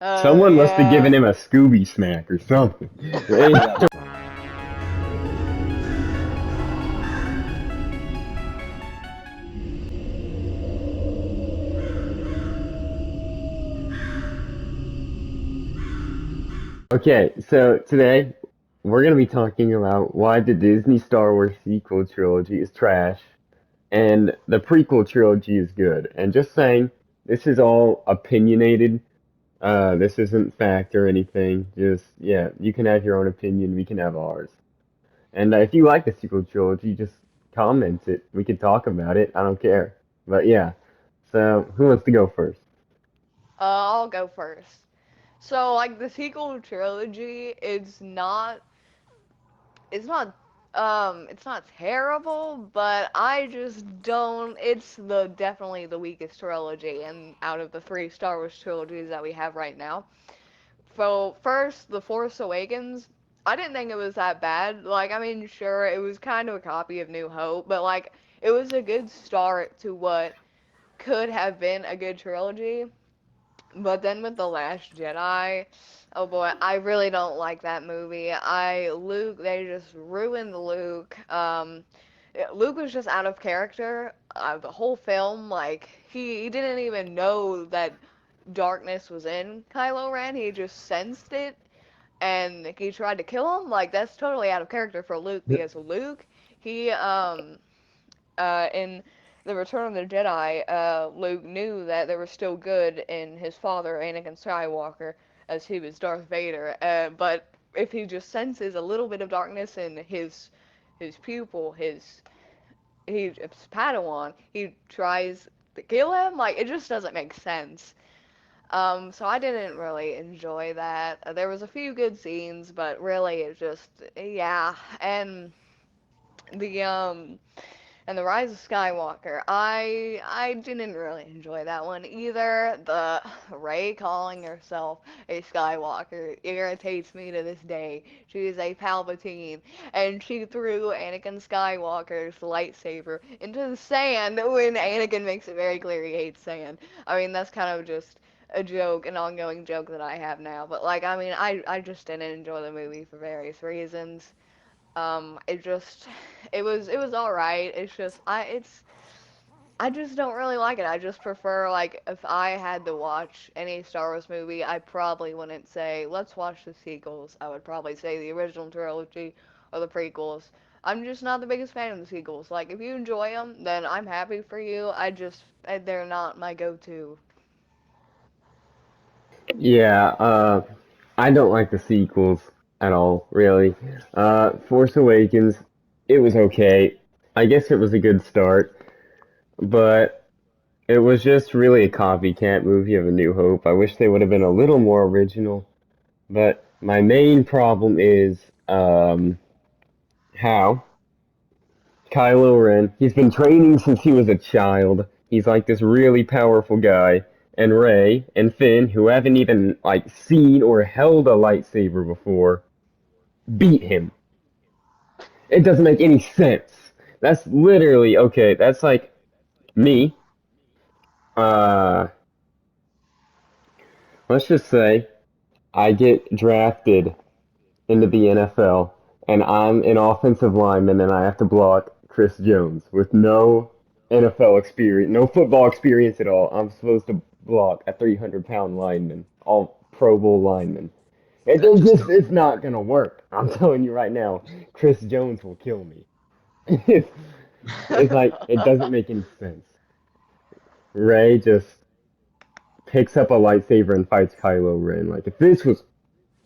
Someone must have given Yeah. him a Scooby snack or something. Yeah. Okay, so today we're gonna be talking about why the Disney Star Wars sequel trilogy is trash and the prequel trilogy is good. And just saying, this is all opinionated. This isn't fact or anything. Just yeah, you can have your own opinion. We can have ours. And if you like the sequel trilogy, just comment it. We can talk about it. I don't care. But yeah. So who wants to go first? I'll go first. So, like, the sequel trilogy, it's not terrible, but I just don't. It's definitely the weakest trilogy, and out of the three Star Wars trilogies that we have right now. So, first, The Force Awakens. I didn't think it was that bad. Like, I mean, sure, it was kind of a copy of New Hope, but like, it was a good start to what could have been a good trilogy. But then with The Last Jedi, oh boy, I really don't like that movie. They just ruined Luke. Luke was just out of character. The whole film, like, he didn't even know that darkness was in Kylo Ren. He just sensed it, and he tried to kill him. Like, that's totally out of character for Luke, because Luke, he, in the Return of the Jedi, Luke knew that there was still good in his father, Anakin Skywalker, as he was Darth Vader. But if he just senses a little bit of darkness in his pupil, his Padawan, he tries to kill him. Like, it just doesn't make sense. So I didn't really enjoy that. There was a few good scenes, but really it just, yeah. The um and the Rise of Skywalker. I didn't really enjoy that one either. The Rey calling herself a Skywalker irritates me to this day. She is a Palpatine, and she threw Anakin Skywalker's lightsaber into the sand when Anakin makes it very clear he hates sand. I mean, that's kind of just a joke, an ongoing joke that I have now. But like, I mean, I just didn't enjoy the movie for various reasons. It just, it was all right. I just don't really like it. I just prefer, like, if I had to watch any Star Wars movie, I probably wouldn't say let's watch the sequels. I would probably say the original trilogy or the prequels. I'm just not the biggest fan of the sequels. Like, if you enjoy them, then I'm happy for you. They're not my go-to. Yeah, I don't like the sequels at all, really. Force Awakens, it was okay. I guess it was a good start, but it was just really a copycat movie of A New Hope. I wish they would have been a little more original, but my main problem is how Kylo Ren, he's been training since he was a child. He's like this really powerful guy. And Rey and Finn, who haven't even like seen or held a lightsaber before, beat him. It doesn't make any sense. That's literally okay. That's like me. Uh, let's just say I get drafted into the NFL, and I'm an offensive lineman, and I have to block Chris Jones with no NFL experience, no football experience at all. I'm supposed to block a 300-pound lineman, all Pro Bowl lineman. That just don't. It's not gonna work. I'm telling you right now, Chris Jones will kill me. it's, it's like it doesn't make any sense. Ray just picks up a lightsaber and fights Kylo Ren. Like if this was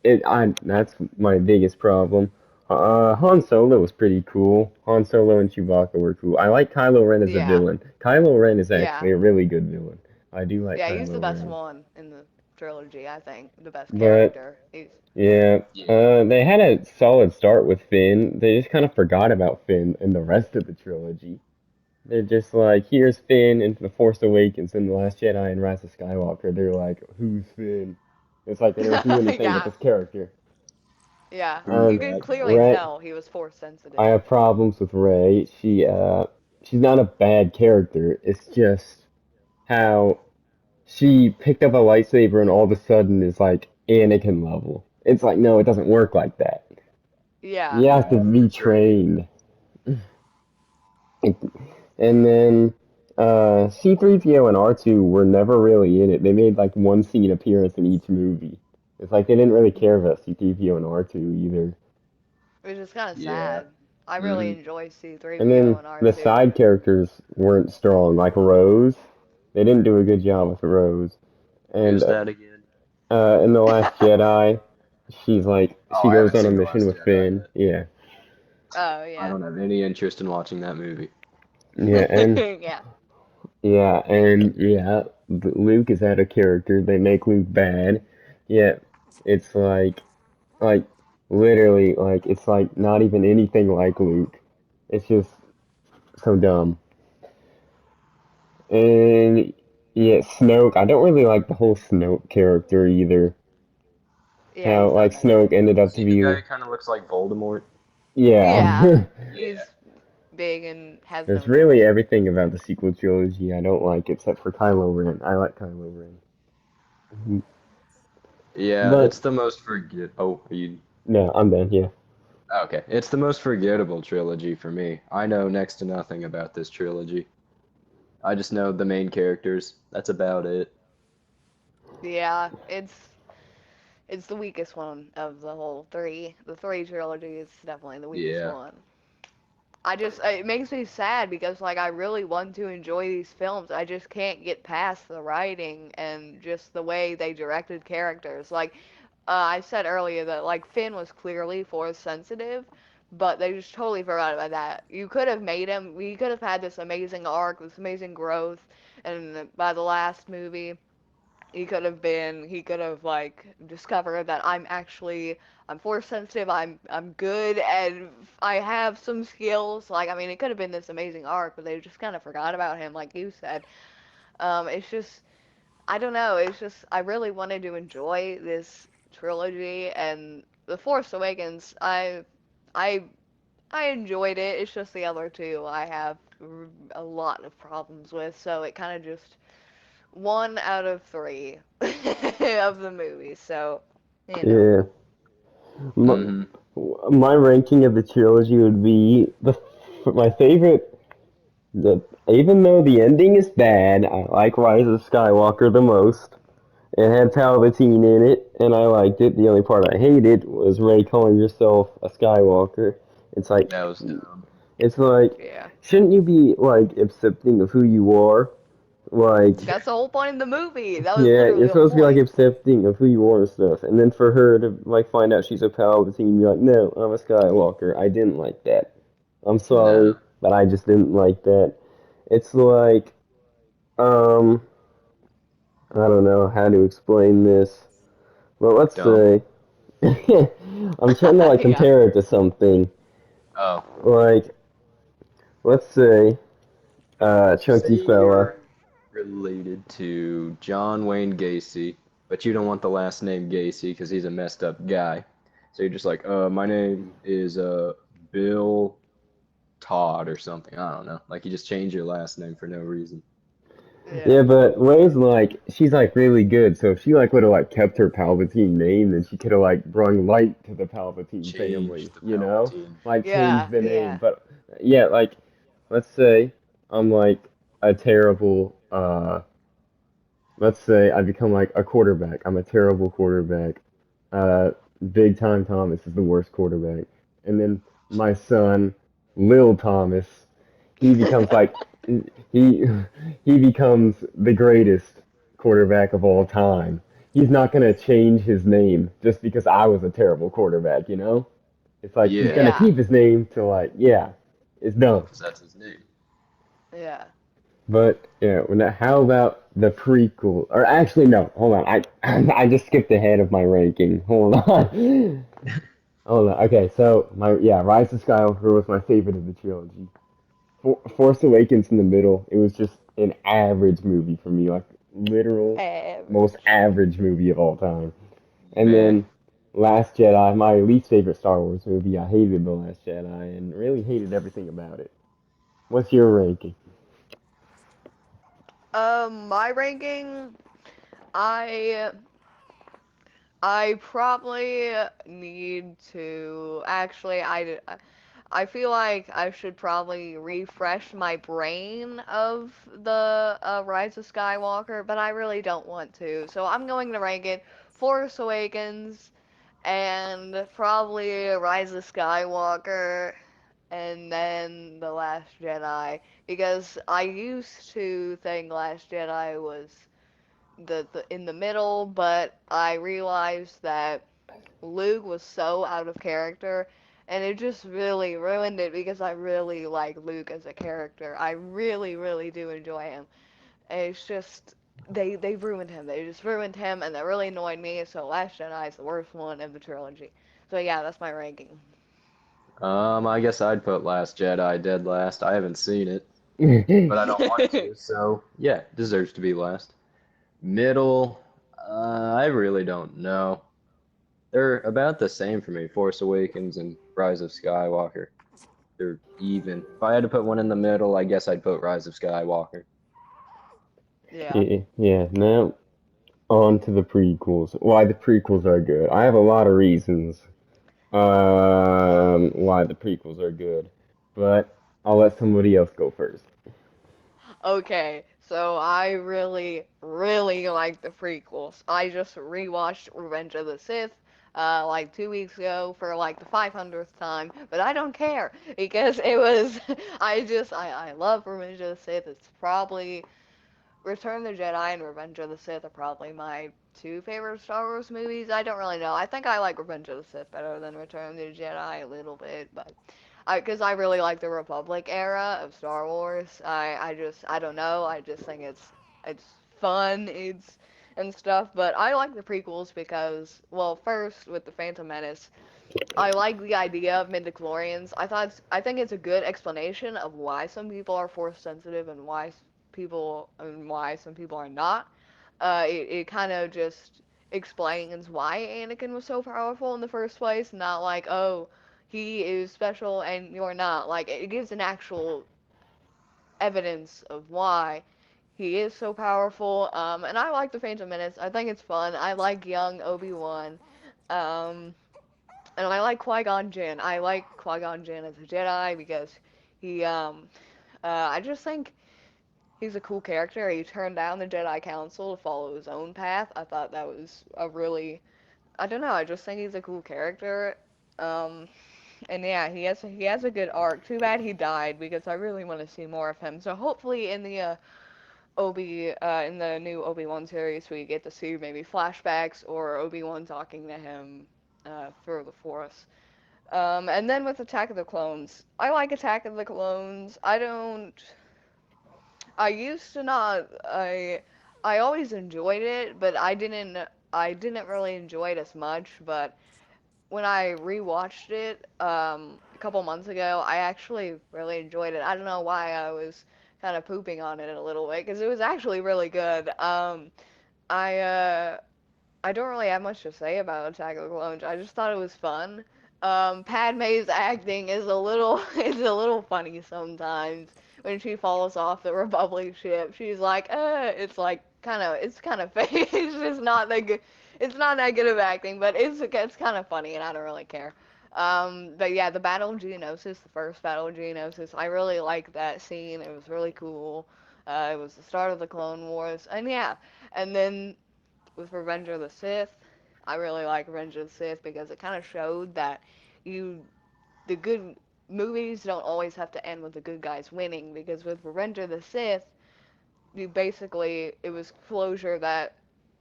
that's my biggest problem. Han Solo was pretty cool. Han Solo and Chewbacca were cool. I like Kylo Ren as a Yeah, villain. Kylo Ren is yeah, actually a really good villain. I do like yeah. He's the Kylo best Ren. one in the trilogy. I think the best But character. He's yeah, Yeah. they had a solid start with Finn. They just kind of forgot about Finn in the rest of the trilogy. They're just like, here's Finn in The Force Awakens and The Last Jedi and Rise of Skywalker. They're like, who's Finn? It's like they don't do anything with yeah. this character. Yeah, True you Um, could that. clearly Ray, tell he was force I sensitive. have problems with Ray. She's not a bad character. It's just how she picked up a lightsaber and all of a sudden is like Anakin level. It's like, no, it doesn't work like that. Yeah. You have to For sure. retrain. And then C3PO and R2 were never really in it. They made like one scene appearance in each movie. It's like they didn't really care about C3PO and R2 either. Which is kind of Yeah. sad. I really Hmm. enjoy And C3PO then and the R2. side characters weren't strong, like Rose. They didn't do a good job with Rose. And Who's that again? in The Last Jedi, she's like, Oh, she I goes haven't on a seen The mission Last with Jedi Finn. yet. Yeah. Oh, I yeah. don't have any interest in watching that movie. Yeah, and Yeah. Luke is out of character. They make Luke bad. Yeah, it's like literally, like it's like not even anything like Luke. It's just so dumb. And yeah, Snoke. I don't really like the whole Snoke character either. Yeah, How he's like not that Snoke great. ended up Is to he the be, guy who kind of looks like Voldemort? Yeah. yeah. Yeah. He's big and has There's no really nose. everything about the sequel trilogy I don't like except for Kylo Ren. I like Kylo Ren. Yeah, But it's the most forget. Oh, you. no, I'm done. Yeah. Okay, it's the most forgettable trilogy for me. I know next to nothing about this trilogy. I just know the main characters. That's about it. Yeah, it's the weakest one of the whole three. The three trilogy is definitely the weakest Yeah. one. It makes me sad because like I really want to enjoy these films. I just can't get past the writing and just the way they directed characters. Like I said earlier that like Finn was clearly force sensitive, but they just totally forgot about that. You could have made him. We could have had this amazing arc, this amazing growth, and by the last movie he could have like discovered that I'm force sensitive, I'm good, and I have some skills. Like I mean it could have been this amazing arc, but they just kind of forgot about him like you said. It's just I don't know, it's just I really wanted to enjoy this trilogy, and The Force Awakens I I enjoyed it. It's just the other two I have a lot of problems with, so it kind of just one out of three of the movies. So, you know. Yeah. My, Hmm. my ranking of the trilogy would be my favorite. The Even though the ending is bad, I like Rise of Skywalker the most. It had Palpatine in it, and I liked it. The only part I hated was Rey calling herself a Skywalker. It's like, That was dumb. it's like, Yeah. shouldn't you be like accepting of who you are? Like, That's the whole point of the movie. That was yeah, literally you're the supposed to be like point. accepting of who you are and stuff. And then for her to like find out she's a Palpatine, you're like, no, I'm a Skywalker. I didn't like that. I'm sorry, No. but I just didn't like that. It's like, um, I don't know how to explain this. Well, let's Dumb. say I'm trying to like Yeah. compare it to something. Oh. Like, let's say, Chunky Say Fella. you're related to John Wayne Gacy, but you don't want the last name Gacy because he's a messed up guy. So you're just like, my name is Bill Todd or something. I don't know. Like you just change your last name for no reason. Yeah. Yeah, but Ray's like, she's like really good. So if she like would have like kept her Palpatine name, then she could have like brung light to the Palpatine Change family, the you know? Palpatine. Like change Yeah. the name. Yeah. But yeah, like let's say I'm like a terrible let's say I become like a quarterback. I'm a terrible quarterback. Uh, Big Time Thomas is the worst quarterback. And then my son, Lil Thomas, he becomes like he he becomes the greatest quarterback of all time. He's not gonna change his name just because I was a terrible quarterback, you know? It's like he's Yeah, gonna Yeah. keep his name to like, yeah, it's dumb. because that's his name. Yeah. But yeah, how about the prequel? Or actually, no, hold on. I I just skipped ahead of my ranking. Hold on. Hold on. Okay, so Rise of Skywalker was my favorite of the trilogy. Force Awakens in the middle. It was just an average movie for me, like literal most Average. average movie of all time. And Meh. then Last Jedi, my least favorite Star Wars movie. I hated the Last Jedi and really hated everything about it. What's your ranking? My ranking. I I probably need to actually I feel like I should probably refresh my brain of the Rise of Skywalker, but I really don't want to. So I'm going to rank it Force Awakens and probably Rise of Skywalker and then The Last Jedi because I used to think Last Jedi was the in the middle, but I realized that Luke was so out of character, and it just really ruined it because I really like Luke as a character. I really, really do enjoy him. And it's just they ruined him. They just ruined him, and that really annoyed me. So Last Jedi is the worst one of the trilogy. So yeah, that's my ranking. I guess I'd put Last Jedi dead last. I haven't seen it, but I don't want to, so yeah, deserves to be last. Middle, I really don't know. They're about the same for me, Force Awakens and Rise of Skywalker. They're even. If I had to put one in the middle, I guess I'd put Rise of Skywalker. Yeah. Yeah, now on to the prequels. Why the prequels are good. I have a lot of reasons why the prequels are good, but I'll let somebody else go first. Okay, so I really, really like the prequels. I just rewatched Revenge of the Sith like 2 weeks ago for like the 500th time, but I don't care because it was I love Revenge of the Sith. It's probably Return of the Jedi and Revenge of the Sith are probably my two favorite Star Wars movies. I don't really know. I think I like Revenge of the Sith better than Return of the Jedi a little bit, but because I really like the Republic era of Star Wars. I don't know. I just think it's fun. It's and stuff. But I like the prequels because, well, first with the Phantom Menace, I like the idea of midichlorians. I think it's a good explanation of why some people are force sensitive and why some people are not. It kind of just explains why Anakin was so powerful in the first place, not like, oh, he is special and you're not. Like it gives an actual evidence of why he is so powerful. And I like the Phantom Menace. I think it's fun. I like young Obi-Wan. Um, and I like Qui-Gon Jinn. I like Qui-Gon Jinn as a Jedi because he I just think he's a cool character. He turned down the Jedi Council to follow his own path. I thought that was a really, I don't know, I just think he's a cool character. Um, and yeah, he has a good arc. Too bad he died because I really want to see more of him. So hopefully in the in the new Obi-Wan series we get to see maybe flashbacks or Obi-Wan talking to him through the Force. And then with Attack of the Clones, I like Attack of the Clones. I don't. I used to not. I always enjoyed it, but I didn't really enjoy it as much. But when I rewatched it a couple months ago, I actually really enjoyed it. I don't know why I was kind of pooping on it a little bit because it was actually really good. I I don't really have much to say about Attack of the Clones. I just thought it was fun. Padme's acting is a little is a little funny sometimes when she falls off the Republic ship. She's like, it's like it's kind of fake. It's just not that good. It's not that good of acting, but it's kind of funny, and I don't really care. But yeah, the Battle of Geonosis, the first Battle of Geonosis, I really liked that scene. It was really cool. It was the start of the Clone Wars, and yeah, and then with Revenge of the Sith. I really like Revenge of the Sith because it kind of showed that you the good movies don't always have to end with the good guys winning because with Revenge of the Sith, you basically it was closure that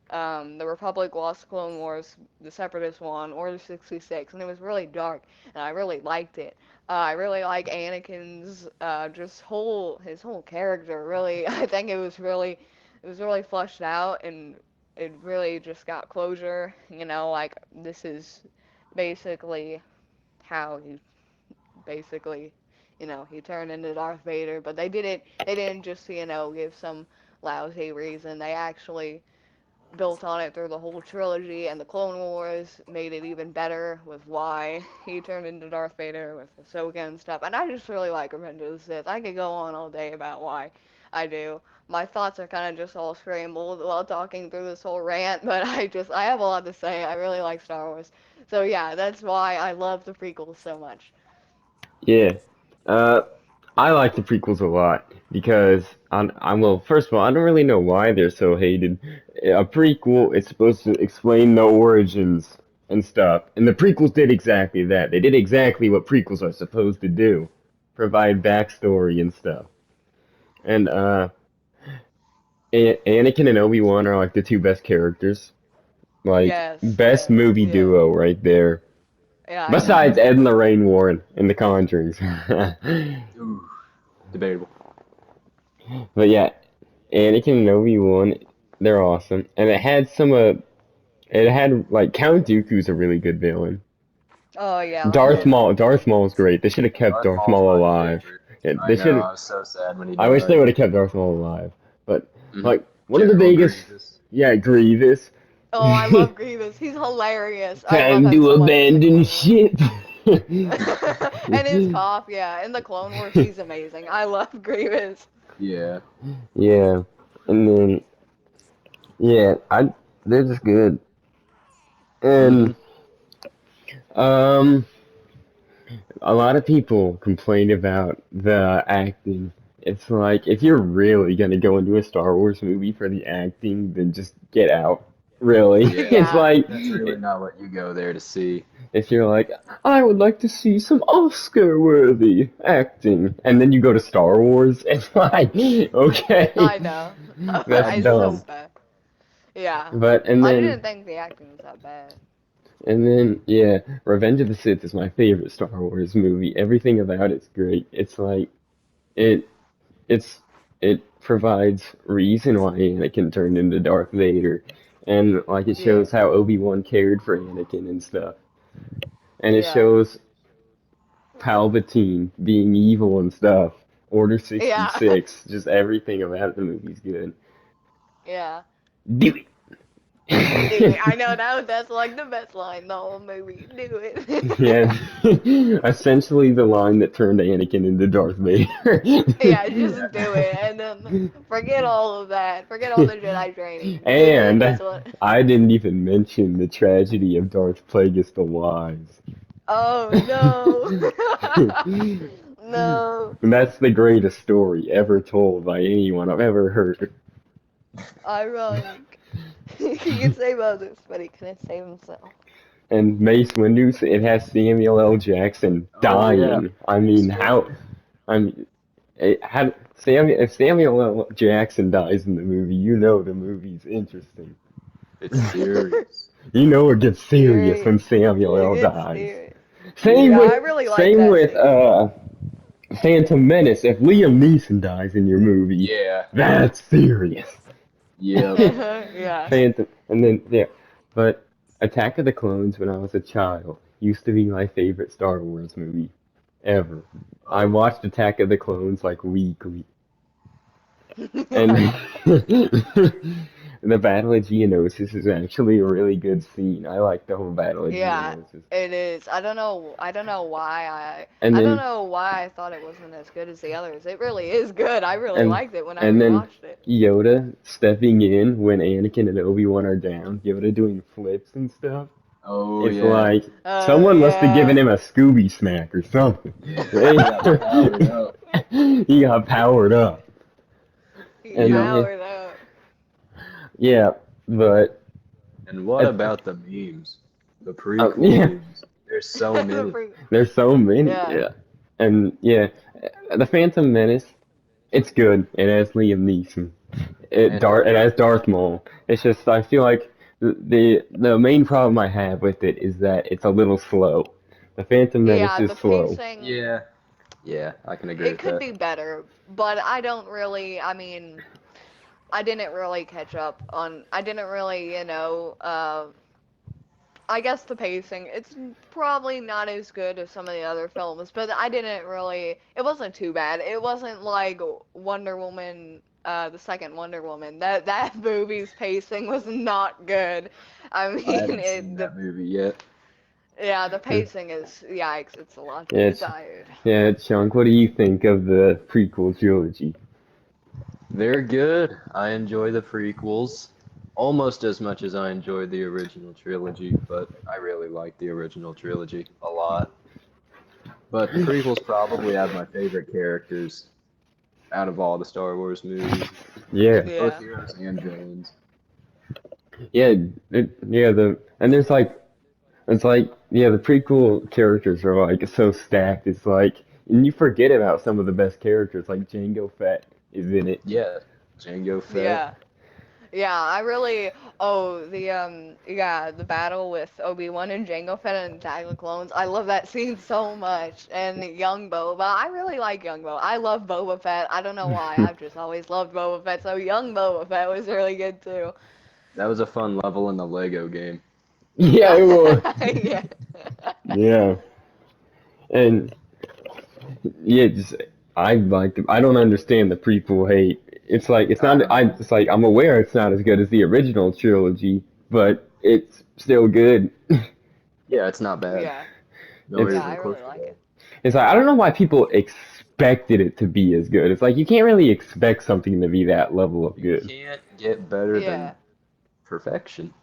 the Republic lost Clone Wars, the Separatists won, Order 66, and it was really dark, and I really liked it. I really like Anakin's just his whole character. Really, I think it was really fleshed out, and it really just got closure. Like this is basically how he basically, he turned into Darth Vader. But they did it. They didn't just give some lousy reason. They actually built on it through the whole trilogy, and the Clone Wars made it even better with why he turned into Darth Vader with Ahsoka and stuff. And I just really like Revenge of the Sith. I could go on all day about why I do. my thoughts are kind of just all scrambled while talking through this whole rant, but I have a lot to say. I really like Star Wars. So yeah, that's why I love the prequels so much. Yeah. Uh, I like the prequels a lot because well, first of all, I don't really know why they're so hated. A prequel is supposed to explain the origins and stuff, and the prequels did exactly that. They did exactly what prequels are supposed to do, provide backstory and stuff. And Anakin and Obi-Wan are like the two best characters, like Yes, best yes, movie yeah. duo right there. Yeah, I Besides agree. Ed and Lorraine Warren in The Conjurings. Ooh, debatable. But yeah, Anakin and Obi-Wan, they're awesome. And it had like Count Dooku's a really good villain. Oh yeah, I love Count Darth Dooku. Maul's great. They should have kept Darth Darth Maul's Maul my alive. favorite. Yeah, I they know. should. I was so sad when he I wish they died. would have kept Darth Maul alive. But Hmm. like one of the General biggest, Grievous. yeah, Grievous. Oh, I love Grievous. He's hilarious. I love Time him to so much in the abandon Clone Wars. ship. And his cough, yeah. In the Clone Wars, he's amazing. I love Grievous. Yeah. Yeah, and then yeah, they're just good. Hmm. And um, a lot of people complain about the acting. It's like if you're really gonna go into a Star Wars movie for the acting, then just get out. Really, Yeah. it's Yeah. like That's really not what you go there to see. if you're like, I would like to see some Oscar-worthy acting, and then you go to Star Wars, it's like, okay, I know. that's It's so dumb. bad. Yeah. But I didn't think the acting was that bad. yeah, Revenge of the Sith is my favorite Star Wars movie. Everything about it's great. It's like it it's it provides reason why Anakin turned into Darth Vader, and like it Yeah. shows how Obi-Wan cared for Anakin and stuff, and it Yeah. shows Palpatine being evil and stuff. Order Yeah. 66, just everything about the movie's good. Yeah. Do Do it. it. I know that's like the best line in the whole movie. Do it. Yeah, essentially the line that turned Anakin into Darth Vader. Yeah, just do Yeah. it, and then forget all of that. Forget all the Jedi training. Do it. And That's what. I didn't even mention the tragedy of Darth Plagueis the Wise. Oh no. No. And that's the greatest story ever told by anyone I've ever heard. Ironic. He could save others, but he couldn't save himself. And Mace Windu, it has Samuel L. Jackson Oh yeah. dying. I Mace mean, how? Windu. I mean, if Samuel L. Jackson dies in the movie, you know the movie's interesting. It's serious. You know it gets serious when Serious. Samuel L. It's dies. serious. Same Yeah. Yeah, with I really like same that with scene. Phantom Menace. If Liam Neeson dies in your movie, Yeah. that's serious. Yep. Yeah. Phantom, and then yeah, but Attack of the Clones when I was a child used to be my favorite Star Wars movie ever. I Oh. watched Attack of the Clones like weekly, and Yeah. the Battle of Geonosis is actually a really good scene. I like the whole Battle of Yeah, Geonosis, it is. I don't know. I don't know why and I don't then know why I thought it wasn't as good as the others. It really is good. I really and liked it when I and then rewatched it. Yoda stepping in when Anakin and Obi-Wan are down. Yoda doing flips and stuff. Oh It's yeah. like Oh someone must have given yeah. him a Scooby snack or something. Yeah. He got powered up. He got powered up. He And Yep. powered up. yeah, but And what uh, about the memes? The prequel yeah, memes. There's so The many. there's so many. Yeah. Yeah, and yeah, the Phantom Menace. It's good. It has Liam Neeson. And It has Darth Maul. It's just I feel like the main problem I have with it is that it's a little slow. The Phantom Menace Yeah, is the slow. pacing, yeah. Yeah, I can agree it with could that. be better, but I don't really, I mean, I didn't really catch up on, I didn't really, I guess the pacing, it's probably not as good as some of the other films, but I didn't really, it wasn't too bad. It wasn't like Wonder Woman, the second Wonder Woman. That movie's pacing was not good. I I mean, haven't seen that movie yet. yeah, the pacing is, yikes, it's a lot to Yeah, be desired. yeah, Chunk. What do you think of the prequel trilogy? They're good. I enjoy the prequels almost as much as I enjoy the original trilogy, but I really like the original trilogy a lot. But the prequels probably have my favorite characters out of all the Star Wars movies, Yeah, both Yeah. heroes and villains. yeah, yeah. And there's like it's like yeah, the prequel characters are like so stacked. It's like and you forget about some of the best characters like Jango Fett is in it. Yeah, Jango Fett. Yeah. Yeah, I really. Oh, yeah, the battle with Obi-Wan and Jango Fett and Attack of the Clones. I love that scene so much. And young Boba, I really like young Boba. I love Boba Fett. I don't know why. I've just always loved Boba Fett. So young Boba Fett was really good too. That was a fun level in the Lego game. Yeah, it was. Yeah. Yeah, and yeah, just I don't understand the prequel hate. It's like it's I not don't I know. it's like I'm aware it's not as good as the original trilogy, but it's still good. Yeah, it's not bad. Yeah. Nowhere It's Yeah, I even close really to like bad. it. it's like I don't know why people expected it to be as good. It's like you can't really expect something to be that level of You good. can't get better than Yeah. perfection.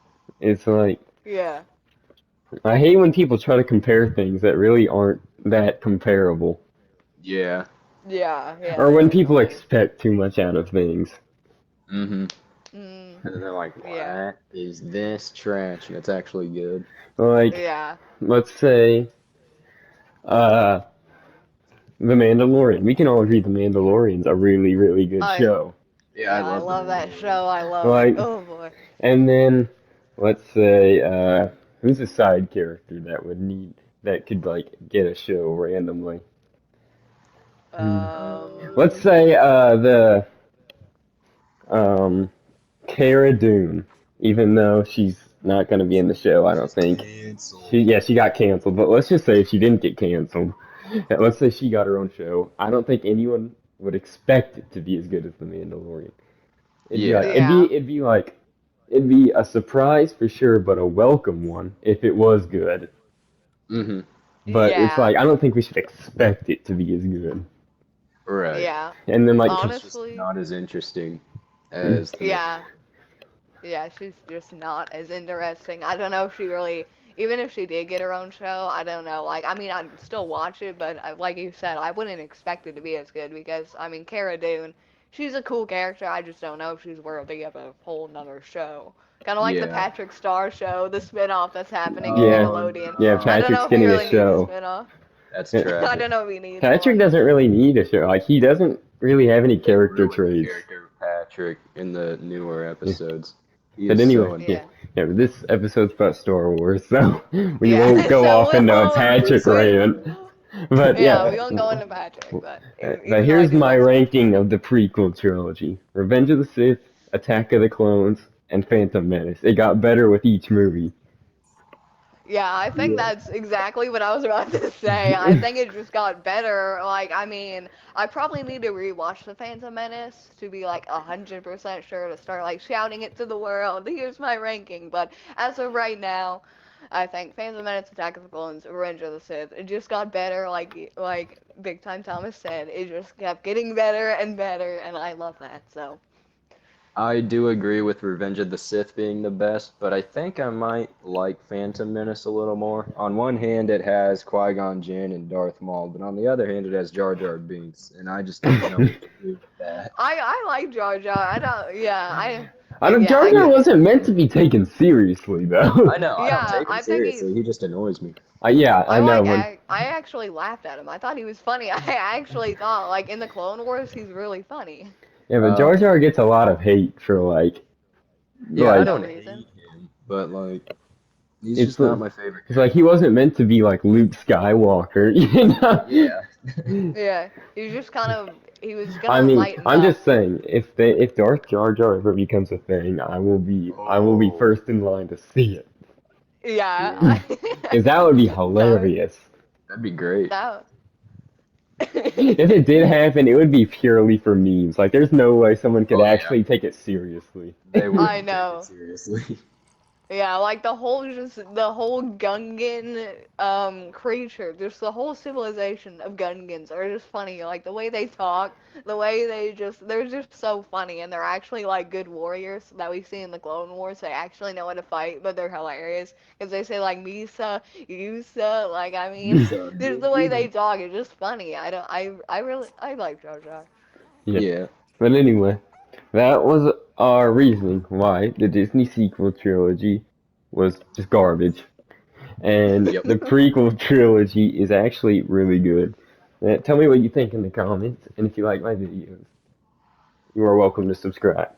It's like Yeah. I hate when people try to compare things that really aren't that comparable, Yeah. Yeah. Yeah, or when that's people annoying. expect too much out of things. Mm-hmm. Mm, And then they're like, yeah. "What is this trash?" And it's actually good. Like Yeah. let's say uh The Mandalorian. We can all agree The Mandalorian's a really, really good I show. Yeah, I yeah, I love The love that Mandalorian. show. I love it. Like, Oh boy. and then let's say, who's a side character that would need that could like get a show randomly? Hmm. Let's Um say, the um Cara Dune. Even though she's not gonna be in the show, I don't She's think. canceled. She got canceled. But let's just say she didn't get canceled. Let's say she got her own show. I don't think anyone would expect it to be as good as The Mandalorian. It'd be like Yeah. yeah. it'd be a surprise for sure, but a welcome one if it was good. Mm-hmm. But it's Yeah. like I don't think we should expect it to be as good. Right. Yeah. And then like She's just Honestly, not as interesting as the main. yeah. Yeah, she's just not as interesting. I don't know if she really, even if she did get her own show, I don't know. Like, I mean, I'd still watch it, but like you said, I wouldn't expect it to be as good because, I mean, Cara Dune, she's a cool character. I just don't know if she's worthy of a whole nother show. Kind of like the Yeah. Patrick Star show, the spin-off that's happening in yeah, Oh Nickelodeon. yeah, no. I don't Patrick's know if we getting a really need a show. spin-off. That's Yeah. I tragic. don't know if we need Patrick one. doesn't really need a show. Like he doesn't really have any They character ruined the traits. character of Patrick in the newer Yeah. episodes. He But is anyway, so yeah, Yeah. yeah. But this episode's about Star Wars, so we won't Yeah, go so off we into a won't. Patrick rant. But Yeah, yeah, we won't go into Patrick, but but even though I here's do my like Star ranking of the prequel trilogy: Revenge of the Sith, Attack of the Clones, and Phantom Menace. It got better with each movie. Yeah, I think Yeah. that's exactly what I was about to say. I think it just got better. Like, I mean, I probably need to rewatch The Phantom Menace to be like 100% sure to start like shouting it to the world. Here's my ranking. But as of right now, I think Phantom Menace, Attack of the Clones, Revenge of the Sith. It just got better. Like Big Time Thomas said, it just kept getting better and better, and I love that. So I do agree with Revenge of the Sith being the best, but I think I might like Phantom Menace a little more. On one hand, it has Qui-Gon Jinn and Darth Maul, but on the other hand, it has Jar Jar Binks, and I just don't know what to do with that. I like Jar Jar. I don't. Yeah, I don't. yeah, Jar I Jar get it. wasn't meant to be taken seriously, though. I know, I don't Yeah, take him I think he's. seriously. He just annoys me. Yeah, I I know. like. When I actually laughed at him. I thought he was funny. I actually thought, like in the Clone Wars, he's really funny yeah, but Uh, Jar Jar gets a lot of hate for yeah, for I like no don't reason. hate him, but like, he's it's just not my favorite it's like he character. wasn't meant to be like Luke Skywalker, you Yeah. know. Yeah, he's just kind of. He was I gonna mean, lighten I'm up. just saying, if Darth Jar Jar ever becomes a thing, I will be Oh, first in line to see it, Yeah, yeah, because that would be that would. hilarious. that'd be great. That. If it did happen, it would be purely for memes. Like, there's no way someone could Oh yeah, actually take it seriously. they I wouldn't take it know. seriously. Yeah, like the whole Gungan creature, just the whole civilization of Gungans are just funny. Like the way they talk, the way they're just so funny, and they're actually like good warriors that we see in the Clone Wars. They actually know how to fight, but they're hilarious because they say like Misa, Yusa, like I mean, So, just the way they talk is just funny. I like Jar Jar. Yeah. yeah. But anyway, that was our reasoning why the Disney sequel trilogy was just garbage. And Yep. the prequel trilogy is actually really good. Tell me what you think in the comments, and if you like my videos, you are welcome to subscribe.